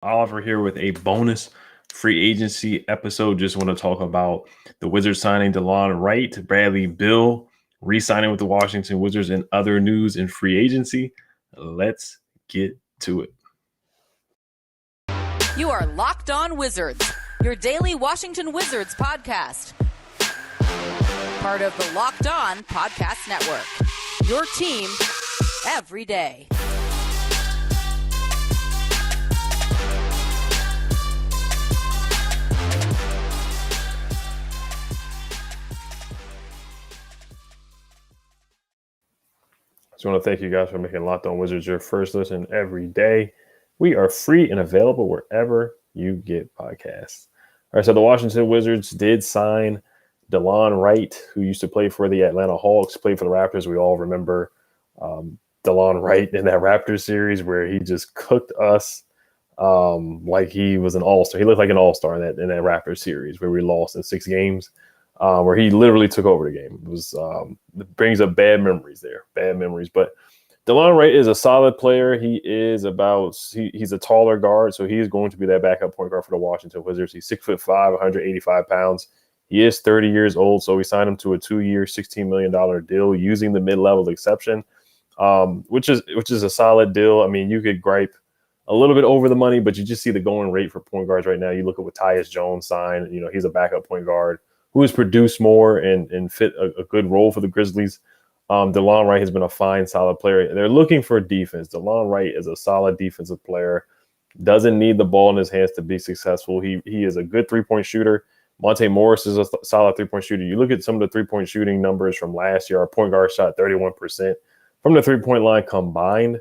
Oliver here with a bonus free agency episode. Just want to talk about the Wizards signing Delon Wright, Bradley Beal, re-signing with the Washington Wizards, and other news in free agency. Let's get to it. You are Locked On Wizards, your daily Washington Wizards podcast. Part of the Locked On Podcast Network, your team every day. Just want to thank you guys for making Locked On Wizards your first listen every day. We are free and available wherever you get podcasts. All right, so the Washington Wizards did sign Delon Wright, who used to play for the Atlanta Hawks, played for the Raptors. We all remember Delon Wright in that Raptors series where he just cooked us like he was an all-star. He looked like an all-star in that Raptors series where we lost in 6 games. Where he literally took over the game. It was brings up bad memories there, But Delon Wright is a solid player. He's a taller guard, so he is going to be that backup point guard for the Washington Wizards. He's 6'5", 185 pounds. He is 30 years old, so we signed him to a 2-year, $16 million deal using the mid-level exception, which is a solid deal. I mean, you could gripe a little bit over the money, but you just see the going rate for point guards right now. You look at what Tyus Jones signed. You know, he's a backup point guard who has produced more and fit a good role for the Grizzlies. Delon Wright has been a fine, solid player. They're looking for defense. Delon Wright is a solid defensive player. Doesn't need the ball in his hands to be successful. He is a good three-point shooter. Monte Morris is a solid three-point shooter. You look at some of the three-point shooting numbers from last year. Our point guard shot 31% from the three-point line combined.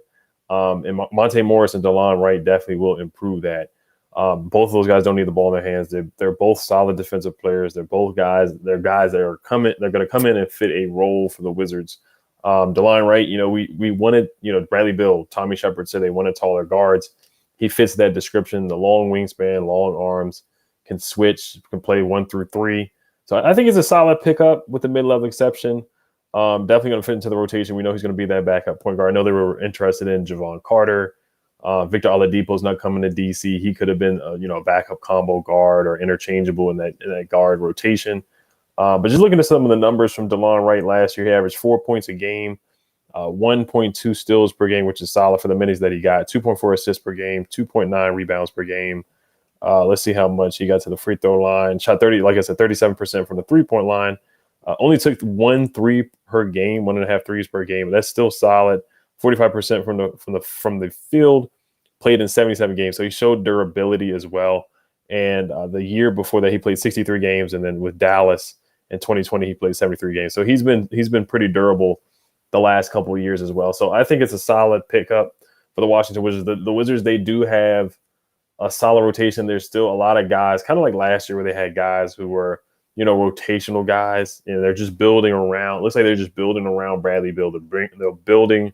And Monte Morris and Delon Wright definitely will improve that. Both of those guys don't need the ball in their hands. They're both solid defensive players. They're both guys. They're guys that are coming. They're going to come in and fit a role for the Wizards. Delon Wright, we wanted, Bradley Beal, Tommy Shepard said they wanted taller guards. He fits that description. The long wingspan, long arms, can switch, can play 1 through 3. So I think it's a solid pickup with the mid-level exception. Definitely going to fit into the rotation. We know he's going to be that backup point guard. I know they were interested in Javon Carter. Victor Oladipo is not coming to DC. He could have been, a backup combo guard or interchangeable in that guard rotation. But just looking at some of the numbers from Delon Wright last year, he averaged 4 points a game, 1.2 steals per game, which is solid for the minutes that he got, 2.4 assists per game, 2.9 rebounds per game. Let's see how much he got to the free throw line. Shot 37% from the 3-point line. Only took 1 3 per game, 1.5 threes per game. That's still solid. 45% from the field, played in 77 games. So he showed durability as well. And the year before that, he played 63 games, and then with Dallas in 2020, he played 73 games. So he's been pretty durable the last couple of years as well. So I think it's a solid pickup for the Washington Wizards. The Wizards, they do have a solid rotation. There's still a lot of guys, kind of like last year where they had guys who were, rotational guys, and they're just building around. Looks like they're just building around Bradley Beal. They're building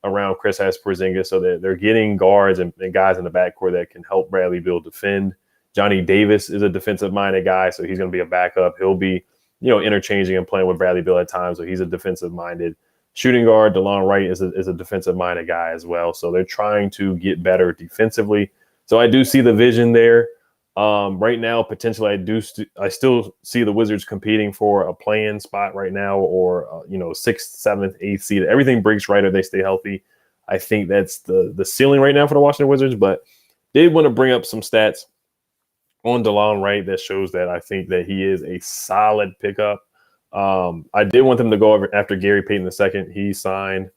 around Kristaps Porzingis, so they're getting guards and guys in the backcourt that can help Bradley Beal defend. Johnny Davis is a defensive-minded guy, so he's going to be a backup. He'll be, interchanging and playing with Bradley Beal at times, so he's a defensive-minded shooting guard. Delon Wright is a defensive-minded guy as well, so they're trying to get better defensively. So I do see the vision there. Right now, potentially, I still see the Wizards competing for a play-in spot right now, or 6th, 7th, 8th seed. Everything breaks right if they stay healthy. I think that's the ceiling right now for the Washington Wizards. But did want to bring up some stats on Delon Wright that shows that I think that he is a solid pickup. I did want them to go over after Gary Payton II. He signed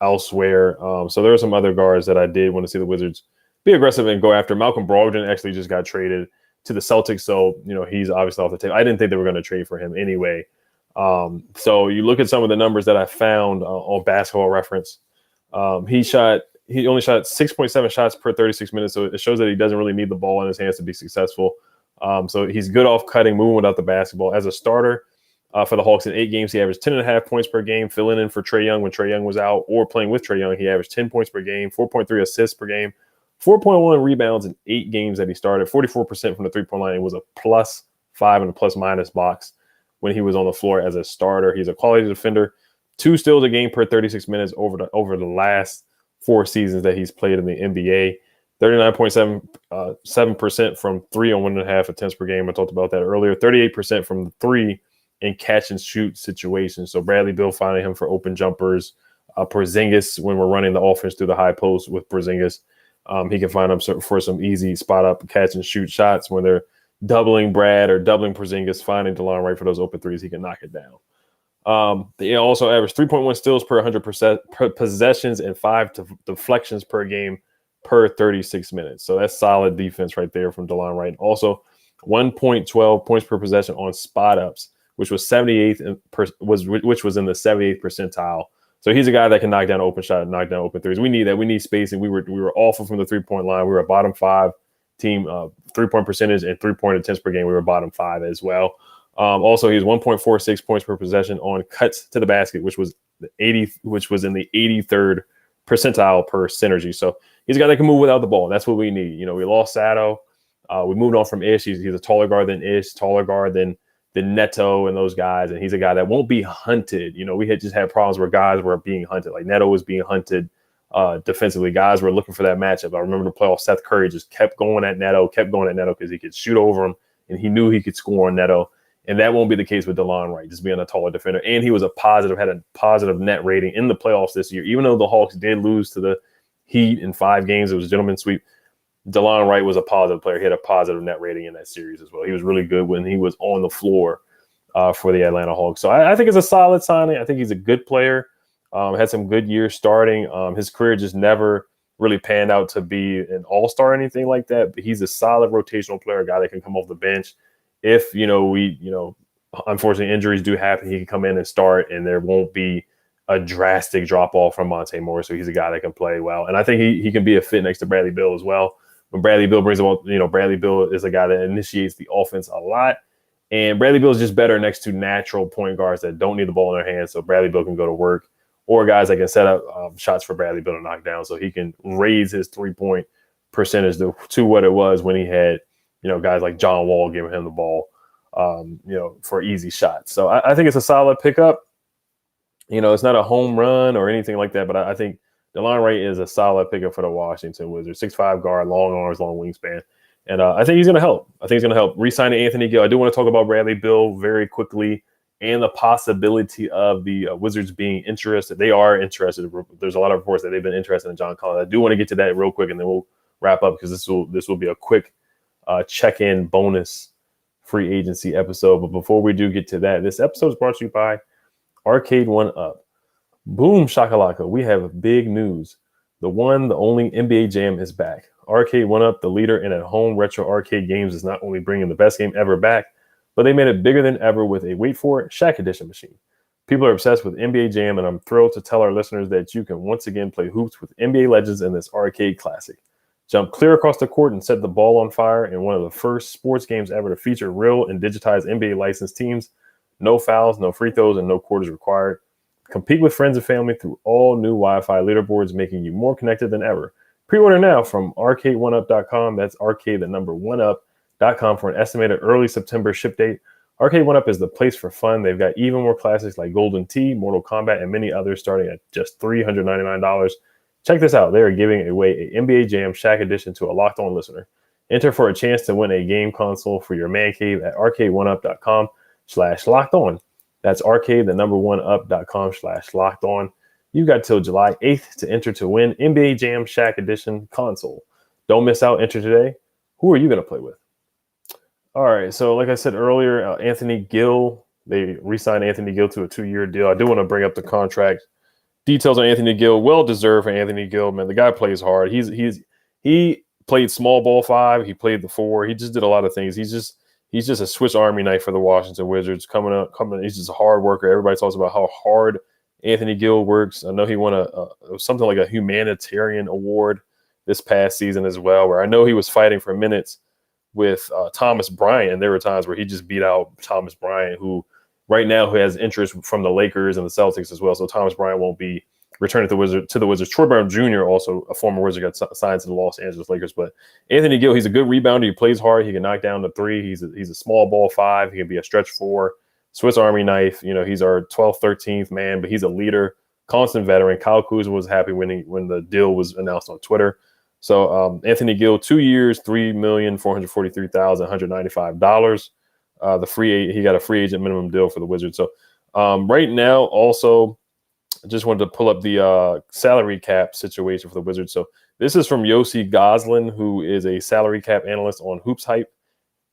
elsewhere. So there are some other guards that I did want to see the Wizards be aggressive and go after. Malcolm Brogdon actually just got traded to the Celtics, so he's obviously off the table. I didn't think they were going to trade for him anyway. So you look at some of the numbers that I found on Basketball Reference. He only shot 6.7 shots per 36 minutes, so it shows that he doesn't really need the ball in his hands to be successful. So he's good off cutting, moving without the basketball. As a starter for the Hawks in 8 games, he averaged 10.5 points per game, filling in for Trae Young when Trae Young was out, or playing with Trae Young. He averaged 10 points per game, 4.3 assists per game, 4.1 rebounds in 8 games that he started, 44% from the 3-point line. It was a +5 in the plus-minus box when he was on the floor as a starter. He's a quality defender. 2 steals a game per 36 minutes over the last 4 seasons that he's played in the NBA. 39.7% from 3 on 1.5 attempts per game. I talked about that earlier. 38% from the 3 in catch and shoot situations. So Bradley Beal finding him for open jumpers. Porzingis, when we're running the offense through the high post with Porzingis, he can find him for some easy spot up catch and shoot shots when they're doubling Brad or doubling Porzingis, finding Delon Wright for those open threes. He can knock it down. They also averaged 3.1 steals per 100% possessions and 5 deflections per game per 36 minutes. So that's solid defense right there from Delon Wright. Also, 1.12 points per possession on spot ups, which was 78th which was in the 78th percentile. So he's a guy that can knock down an open shot and knock down open threes. We need that. We need spacing. We were awful from the 3-point line. We were a bottom 5 team 3-point percentage and 3-point attempts per game. We were bottom 5 as well. Also, he was 1.46 points per possession on cuts to the basket, which was in the 83rd percentile per synergy. So he's a guy that can move without the ball. That's what we need. You know, we lost Sato. We moved on from Ish. He's a taller guard than Ish, taller guard than Neto and those guys. And he's a guy that won't be hunted. You know, we had just had problems where guys were being hunted. Like Neto was being hunted defensively. Guys were looking for that matchup. I remember the playoff, Seth Curry just kept going at Neto because he could shoot over him and he knew he could score on Neto. And that won't be the case with Delon Wright, just being a taller defender. And he was had a positive net rating in the playoffs this year. Even though the Hawks did lose to the Heat in 5 games, it was a gentleman's sweep. Delon Wright was a positive player. He had a positive net rating in that series as well. He was really good when he was on the floor for the Atlanta Hawks. So I think it's a solid signing. I think he's a good player. Had some good years starting. His career just never really panned out to be an all-star or anything like that. But he's a solid rotational player, a guy that can come off the bench. If, unfortunately injuries do happen, he can come in and start and there won't be a drastic drop-off from Monte Morris. So he's a guy that can play well. And I think he can be a fit next to Bradley Beal as well. When Bradley Beal brings the ball, Bradley Beal is a guy that initiates the offense a lot. And Bradley Beal is just better next to natural point guards that don't need the ball in their hands. So Bradley Beal can go to work, or guys that can set up shots for Bradley Beal to knock down. So he can raise his 3-point percentage to what it was when he had, guys like John Wall giving him the ball, for easy shots. So I think it's a solid pickup. It's not a home run or anything like that, but I think Delon Wright is a solid pickup for the Washington Wizards. 6'5" guard, long arms, long wingspan. And I think he's going to help. Re-signing Anthony Gill. I do want to talk about Bradley Beal very quickly and the possibility of the Wizards being interested. They are interested. There's a lot of reports that they've been interested in John Collins. I do want to get to that real quick, and then we'll wrap up because this will be a quick check-in bonus free agency episode. But before we do get to that, this episode is brought to you by Arcade 1-Up. Boom shakalaka, we have big news. The one, the only NBA Jam is back. Arcade 1-Up, the leader in at-home retro arcade games, is not only bringing the best game ever back, but they made it bigger than ever with a, wait for it, Shaq Edition machine. People are obsessed with NBA Jam, and I'm thrilled to tell our listeners that you can once again play hoops with NBA legends in this arcade classic. Jump clear across the court and set the ball on fire in one of the first sports games ever to feature real and digitized NBA licensed teams. No fouls, no free throws, and no quarters required. Compete with friends and family through all new Wi-Fi leaderboards, making you more connected than ever. Pre-order now from arcade1up.com. That's arcade1up.com for an estimated early September ship date. Arcade 1-Up is the place for fun. They've got even more classics like Golden Tee, Mortal Kombat, and many others starting at just $399. Check this out. They are giving away an NBA Jam Shaq Edition to a Locked On listener. Enter for a chance to win a game console for your man cave at arcade1up.com/lockedon. That's arcade1up.com/lockedon. You got till July 8th to enter to win NBA Jam Shaq Edition console. Don't miss out. Enter today. Who are you going to play with? All right. So like I said earlier, Anthony Gill, they re-signed Anthony Gill to a 2-year deal. I do want to bring up the contract details on Anthony Gill. Well deserved for Anthony Gill, man. The guy plays hard. He played small ball 5. He played the 4. He just did a lot of things. He's just a Swiss Army knife for the Washington Wizards. Coming. He's just a hard worker. Everybody talks about how hard Anthony Gill works. I know he won something like a humanitarian award this past season as well, where I know he was fighting for minutes with Thomas Bryant. And there were times where he just beat out Thomas Bryant, who right now has interest from the Lakers and the Celtics as well. So Thomas Bryant won't be returning to the Wizards. Troy Brown Jr., also a former Wizard, got signed to the Los Angeles Lakers. But Anthony Gill, he's a good rebounder. He plays hard. He can knock down the 3. He's a small ball 5. He can be a stretch 4. Swiss Army knife. He's our 12th, 13th man, but he's a leader, constant veteran. Kyle Kuzma was happy when the deal was announced on Twitter. So Anthony Gill, 2 years, $3,443,195. He got a free agent minimum deal for the Wizards. So right now, also, I just wanted to pull up the salary cap situation for the Wizards. So this is from Yossi Goslin, who is a salary cap analyst on Hoops Hype.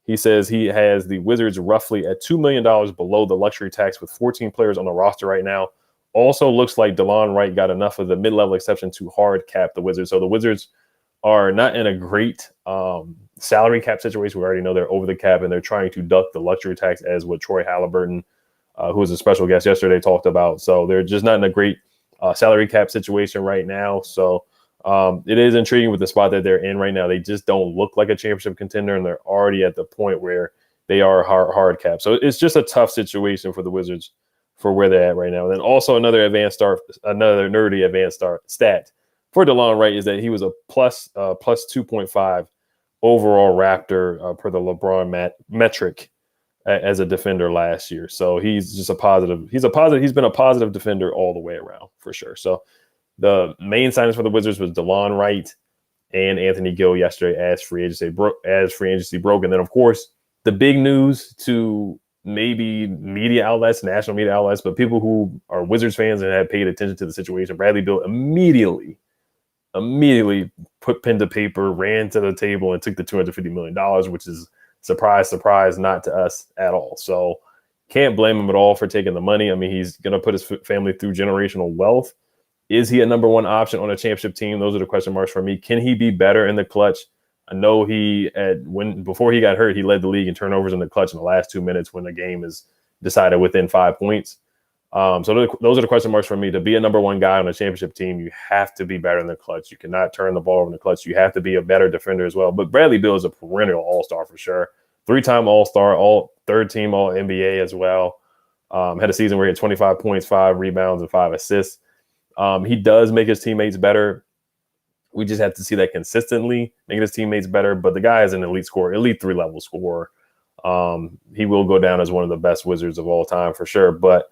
He says he has the Wizards roughly at $2 million below the luxury tax with 14 players on the roster right now. Also looks like Delon Wright got enough of the mid-level exception to hard cap the Wizards. So the Wizards are not in a great salary cap situation. We already know they're over the cap, and they're trying to duck the luxury tax, as what Troy Halliburton, who was a special guest yesterday, talked about. So they're just not in a great salary cap situation right now. So it is intriguing with the spot that they're in right now. They just don't look like a championship contender, and they're already at the point where they are hard cap. So it's just a tough situation for the Wizards for where they're at right now. And then also another nerdy advanced stat for Delon Wright is that he was a plus 2.5 overall Raptor per the LeBron metric as a defender last year. So he's just a positive. He's been a positive defender all the way around for sure. So the main signings for the Wizards was Delon Wright and Anthony Gill yesterday as free agency broke. And then, of course, the big news to maybe media outlets, national media outlets, but people who are Wizards fans and have paid attention to the situation, Bradley Beal immediately put pen to paper, ran to the table, and took the $250 million, which is, surprise, not to us at all. So can't blame him at all for taking the money. I mean, he's going to put his family through generational wealth. Is he a number one option on a championship team? Those are the question marks for me. Can he be better in the clutch? I know before he got hurt, he led the league in turnovers in the clutch in the last 2 minutes when the game is decided within 5 points. So those are the question marks for me. To be a number one guy on a championship team, you have to be better in the clutch. You cannot turn the ball over in the clutch. You have to be a better defender as well. But Bradley Beal is a perennial all-star for sure. 3-time all-star, third-team all-NBA as well. Had a season where he had 25 points, 5 rebounds, and 5 assists. He does make his teammates better. We just have to see that consistently, making his teammates better. But the guy is an elite scorer, elite 3-level scorer. He will go down as one of the best Wizards of all time for sure. But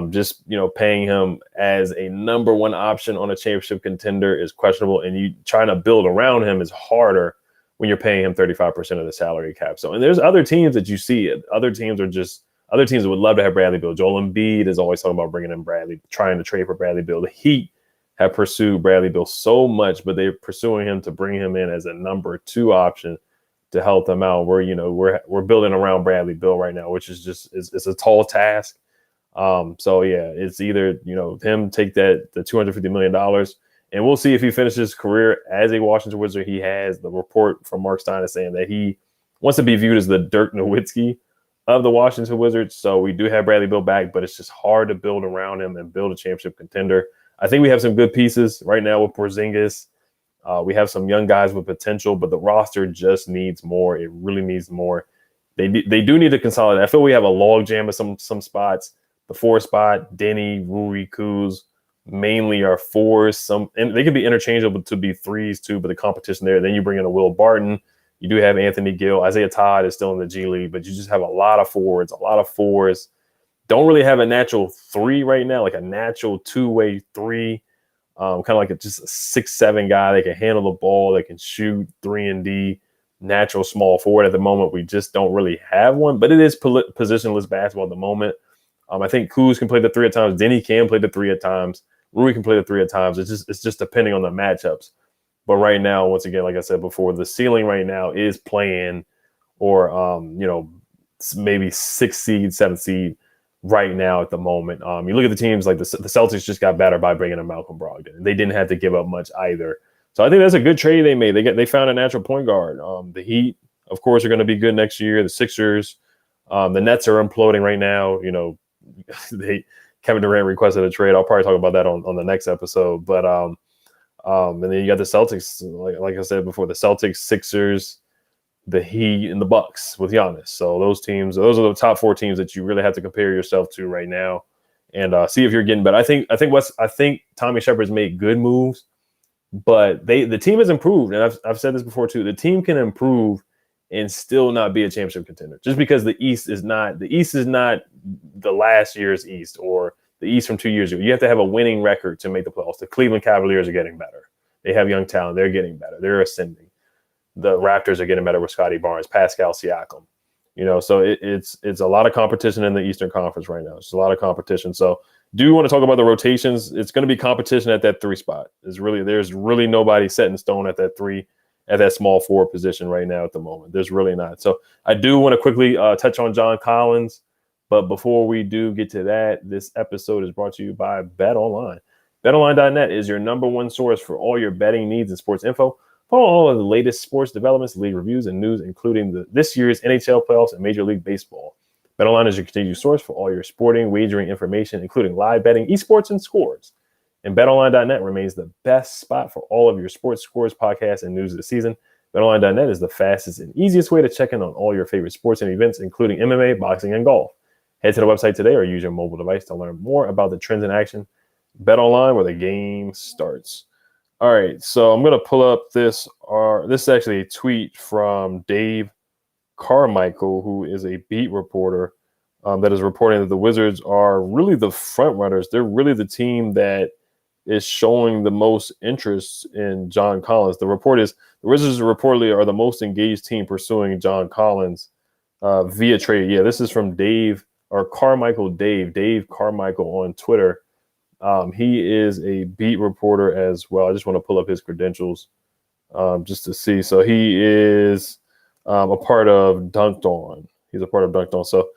just paying him as a number one option on a championship contender is questionable, and you trying to build around him is harder when you're paying him 35% of the salary cap. So, and there's other teams that you see. Other teams would love to have Bradley Beal. Joel Embiid is always talking about bringing in Bradley, trying to trade for Bradley Beal. The Heat have pursued Bradley Beal so much, but they're pursuing him to bring him in as a number 2 option to help them out. We're building around Bradley Beal right now, which is it's a tall task. So yeah, it's either, him take the $250 million, and we'll see if he finishes his career as a Washington Wizard. He has the report from Mark Stein is saying that he wants to be viewed as the Dirk Nowitzki of the Washington Wizards. So we do have Bradley Beal back, but it's just hard to build around him and build a championship contender. I think we have some good pieces right now with Porzingis. We have some young guys with potential, but the roster just needs more. It really needs more. They do need to consolidate. I feel we have a log jam at some spots. The 4 spot, Denny, Rui, Kuz, mainly are 4s. And they could be interchangeable to be 3s too, but the competition there. Then you bring in a Will Barton. You do have Anthony Gill. Isaiah Todd is still in the G League, but you just have a lot of forwards, a lot of 4s. Don't really have a natural 3 right now, like a natural 2-way 3. Kind of like just a 6'7" guy that can handle the ball, that can shoot 3 and D. Natural small forward at the moment. We just don't really have one, but it is positionless basketball at the moment. I think Kuz can play the 3 at times. Denny can play the 3 at times. Rui can play the 3 at times. It's just depending on the matchups. But right now, once again, like I said before, the ceiling right now is playing or maybe 6 seed, 7 seed right now at the moment. You look at the teams like the Celtics just got better by bringing in Malcolm Brogdon. They didn't have to give up much either. So I think that's a good trade they made. They found a natural point guard. The Heat, of course, are going to be good next year. The Sixers, the Nets are imploding right now. Kevin Durant requested a trade. I'll probably talk about that on the next episode. But and then you got the Celtics, like I said before, the Celtics, Sixers, the Heat, and the Bucks with Giannis. So those are the top 4 teams that you really have to compare yourself to right now, and see if you're getting better. I think Tommy Shepard's made good moves, but the team has improved, and I've said this before too. The team can improve and still not be a championship contender, just because the East is not the last year's East or the East from 2 years ago. You have to have a winning record to make the playoffs. The Cleveland Cavaliers are getting better. They have young talent. They're getting better. They're ascending. The Raptors are getting better with Scotty Barnes, Pascal Siakam. So it's a lot of competition in the Eastern Conference right now. It's a lot of competition. So do you want to talk about the rotations? It's going to be competition at that 3 spot. There's really nobody set in stone at that 3, at that small forward position right now at the moment. There's really not. So I do want to quickly touch on John Collins. But before we do get to that, this episode is brought to you by BetOnline. BetOnline.net is your number one source for all your betting needs and sports info. Follow all of the latest sports developments, league reviews, and news, including this year's NHL playoffs and Major League Baseball. BetOnline is your continued source for all your sporting wagering information, including live betting, esports, and scores. And BetOnline.net remains the best spot for all of your sports scores, podcasts, and news of the season. BetOnline.net is the fastest and easiest way to check in on all your favorite sports and events, including MMA, boxing, and golf. Head to the website today or use your mobile device to learn more about the trends in action. BetOnline, where the game starts. All right, so I'm going to pull up this. This is actually a tweet from Dave Carmichael, who is a beat reporter that is reporting that the Wizards are really the front runners. They're really the team that is showing the most interest in John Collins. The report is the Wizards reportedly are the most engaged team pursuing John Collins via trade. Yeah, this is from Dave Carmichael on Twitter. He is a beat reporter as well. I just want to pull up his credentials just to see. So he is a part of Dunked On. He's a part of Dunked On. So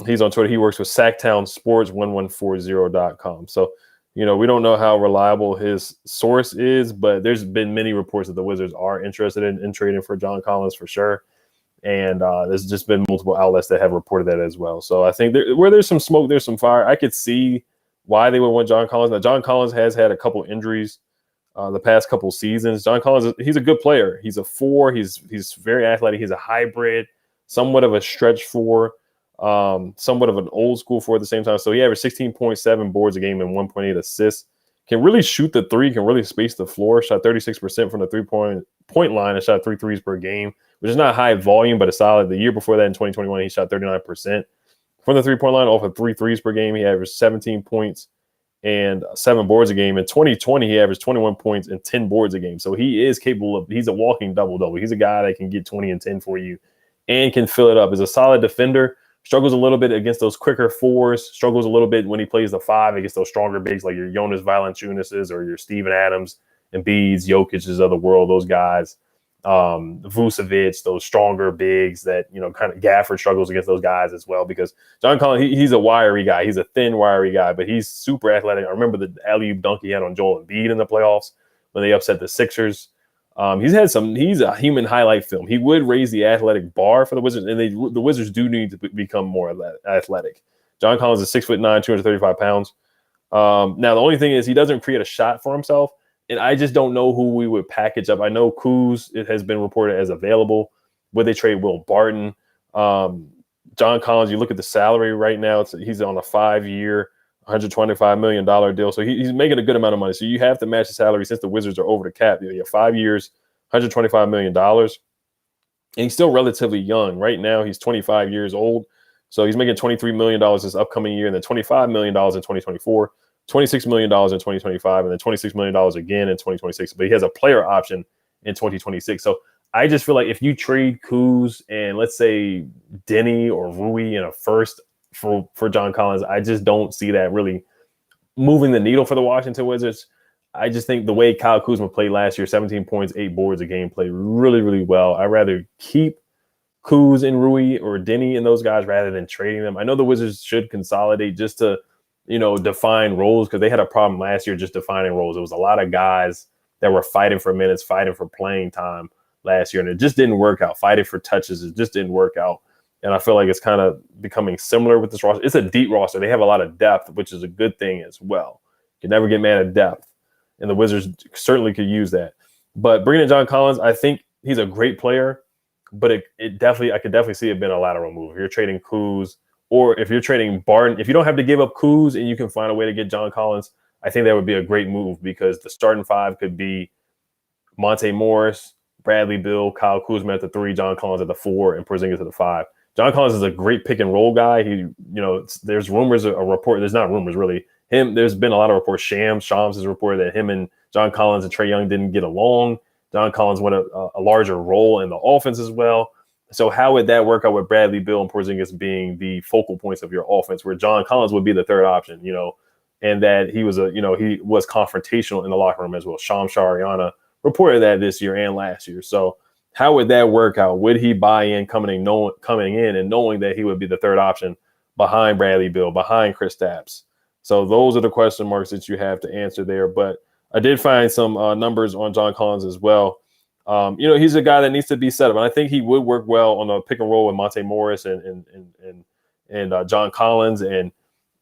he's on Twitter. He works with SacktownSports1140.com. So, we don't know how reliable his source is, but there's been many reports that the Wizards are interested in trading for John Collins for sure. And there's just been multiple outlets that have reported that as well. So I think where there's some smoke, there's some fire. I could see why they would want John Collins. Now, John Collins has had a couple injuries the past couple seasons. John Collins, he's a good player. He's a 4. He's very athletic. He's a hybrid, somewhat of a stretch 4, somewhat of an old school 4 at the same time. So he averaged 16.7 boards a game and 1.8 assists. Can really shoot the 3, can really space the floor. Shot 36% from the 3-point line and shot 3 threes per game, which is not high volume, but a solid. The year before that in 2021, he shot 39%. From the 3-point line, off of 3 threes per game, he averaged 17 points and 7 boards a game. In 2020, he averaged 21 points and 10 boards a game. So he is capable of, he's a walking double-double. He's a guy that can get 20 and 10 for you and can fill it up. Is a solid defender, struggles a little bit against those quicker 4s, struggles a little bit when he plays the 5 against those stronger bigs like your Jonas Valanciunas or your Steven Adams, Embiid's, Jokic's of the world, those guys. Vucevic, those stronger bigs that, kind of Gafford struggles against those guys as well, because John Collins, he's a wiry guy. He's a thin, wiry guy, but he's super athletic. I remember the alley-oop dunk he had on Joel Embiid in the playoffs when they upset the Sixers. He's a human highlight film. He would raise the athletic bar for the Wizards, and the Wizards do need to become more athletic. John Collins is 6'9", 235 pounds. Now, the only thing is he doesn't create a shot for himself. And I just don't know who we would package up. I know Kuz, it has been reported as available. Would they trade Will Barton? John Collins, you look at the salary right now, he's on a 5-year, $125 million deal. So he's making a good amount of money. So you have to match the salary since the Wizards are over the cap. You have 5 years, $125 million. And he's still relatively young. Right now, he's 25 years old. So he's making $23 million this upcoming year and then $25 million in 2024. $26 million in 2025, and then $26 million again in 2026. But he has a player option in 2026. So I just feel like if you trade Kuz and let's say Denny or Rui in a first for John Collins, I just don't see that really moving the needle for the Washington Wizards. I just think the way Kyle Kuzma played last year, 17 points, 8 boards a game, played really, really well. I'd rather keep Kuz and Rui or Denny and those guys rather than trading them. I know the Wizards should consolidate just to define roles, because they had a problem last year just defining roles. It was a lot of guys that were fighting for minutes, fighting for playing time last year, and it just didn't work out. Fighting for touches, it just didn't work out. And I feel like it's kind of becoming similar with this roster. It's a deep roster. They have a lot of depth, which is a good thing as well. You can never get mad at depth, and the Wizards certainly could use that. But bringing in John Collins, I think he's a great player, but I could definitely see it being a lateral move. If you're trading Kuz, or if you're trading Barton, if you don't have to give up Kuz and you can find a way to get John Collins, I think that would be a great move, because the starting 5 could be Monte Morris, Bradley Beal, Kyle Kuzma at the 3, John Collins at the 4, and Porzingis at the 5. John Collins is a great pick and roll guy. There's rumors, there's not rumors really. There's been a lot of reports. Shams has reported that him and John Collins and Trae Young didn't get along. John Collins wanted a larger role in the offense as well. So how would that work out with Bradley, Beal, and Porzingis being the focal points of your offense, where John Collins would be the third option, and that he was he was confrontational in the locker room as well. Shams Charania reported that this year and last year. So how would that work out? Would he buy in coming in and knowing that he would be the third option behind Bradley, Beal, behind Kristaps? So those are the question marks that you have to answer there. But I did find some numbers on John Collins as well. He's a guy that needs to be set up, and I think he would work well on a pick and roll with Monte Morris and John Collins and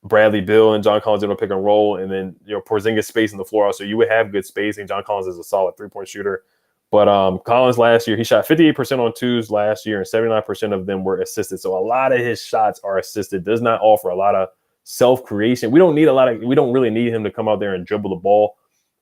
Bradley, Beal, and John Collins in a pick and roll, and then Porzingis spacing the floor out, so you would have good spacing. John Collins is a solid 3-point shooter, but Collins last year he shot 58% on twos last year, and 79% of them were assisted. So a lot of his shots are assisted. Does not offer a lot of self creation. We don't really need him to come out there and dribble the ball.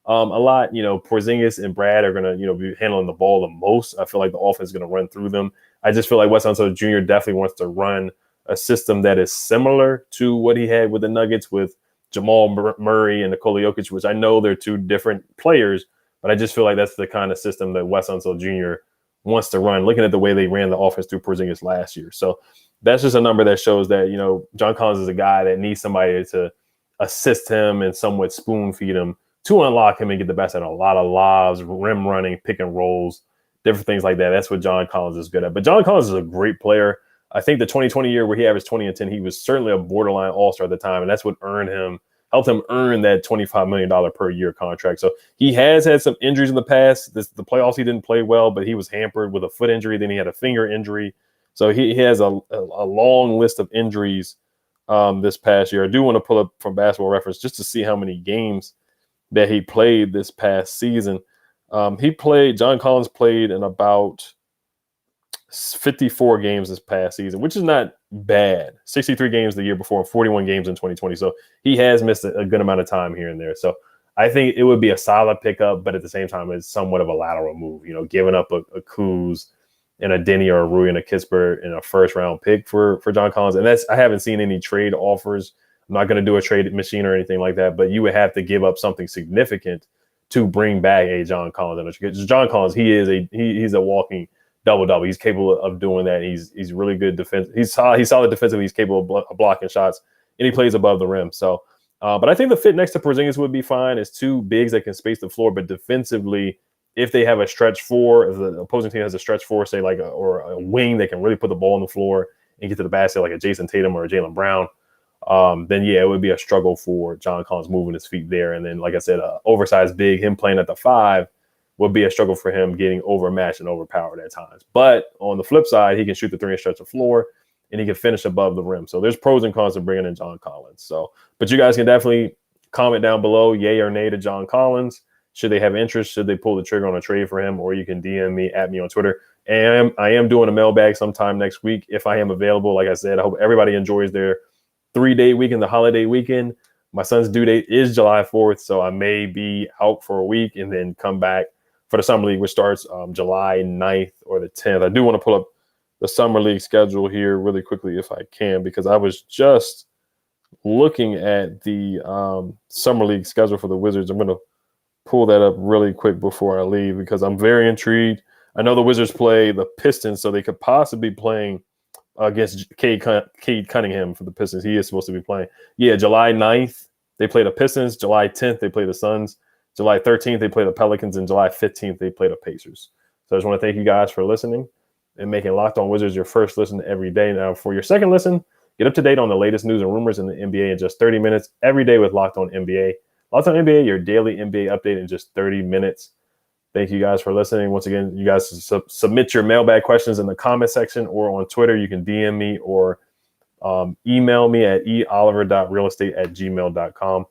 A lot, Porzingis and Brad are going to, be handling the ball the most. I feel like the offense is going to run through them. I just feel like Wes Unseld Jr. definitely wants to run a system that is similar to what he had with the Nuggets with Jamal Murray and Nikola Jokic, which I know they're two different players, but I just feel like that's the kind of system that Wes Unseld Jr. wants to run, looking at the way they ran the offense through Porzingis last year. So that's just a number that shows that, John Collins is a guy that needs somebody to assist him and somewhat spoon feed him to unlock him and get the best at a lot of lobs, rim running, pick and rolls, different things like that. That's what John Collins is good at. But John Collins is a great player. I think the 2020 year where he averaged 20 and 10, he was certainly a borderline all-star at the time, and that's what helped him earn that $25 million per year contract. So he has had some injuries in the past. The playoffs he didn't play well, but he was hampered with a foot injury. Then he had a finger injury. So he has a long list of injuries this past year. I do want to pull up from Basketball Reference just to see how many games that he played this past season. John Collins played in about 54 games this past season, which is not bad. 63 games the year before and 41 games in 2020. So he has missed a good amount of time here and there. So I think it would be a solid pickup, but at the same time, it's somewhat of a lateral move, giving up a Kuz and a Denny or a Rui and a Kispert and a first round pick for John Collins. And I haven't seen any trade offers. I'm not going to do a trade machine or anything like that, but you would have to give up something significant to bring back a John Collins. John Collins, he's a walking double-double. He's capable of doing that. He's really good defense. He's solid defensively. He's capable of blocking shots, and he plays above the rim. So, but I think the fit next to Porzingis would be fine. It's two bigs that can space the floor, but defensively, if they have a stretch four, if the opposing team has a stretch four, say or a wing that can really put the ball on the floor and get to the basket like a Jason Tatum or a Jaylen Brown, then it would be a struggle for John Collins moving his feet there. And then, like I said, oversized big, him playing at the 5 would be a struggle for him getting overmatched and overpowered at times. But on the flip side, he can shoot the 3 and stretch the floor, and he can finish above the rim. So there's pros and cons to bringing in John Collins. So, but you guys can definitely comment down below, yay or nay to John Collins. Should they have interest? Should they pull the trigger on a trade for him? Or you can DM me at me on Twitter. And I am doing a mailbag sometime next week if I am available. Like I said, I hope everybody enjoys their 3-day weekend, the holiday weekend. My son's due date is July 4th, so I may be out for a week and then come back for the Summer League, which starts July 9th or the 10th. I do want to pull up the Summer League schedule here really quickly if I can, because I was just looking at the Summer League schedule for the Wizards. I'm going to pull that up really quick before I leave because I'm very intrigued. I know the Wizards play the Pistons, so they could possibly be playing against Cade Cunningham for the Pistons. He is supposed to be playing. Yeah, July 9th, they play the Pistons. July 10th, they play the Suns. July 13th, they play the Pelicans. And July 15th, they play the Pacers. So I just want to thank you guys for listening and making Locked On Wizards your first listen every day. Now, for your second listen, get up to date on the latest news and rumors in the NBA in just 30 minutes every day with Locked On NBA. Locked On NBA, your daily NBA update in just 30 minutes. Thank you guys for listening. Once again, you guys submit your mailbag questions in the comment section or on Twitter. You can DM me or email me at eoliver.realestate@gmail.com.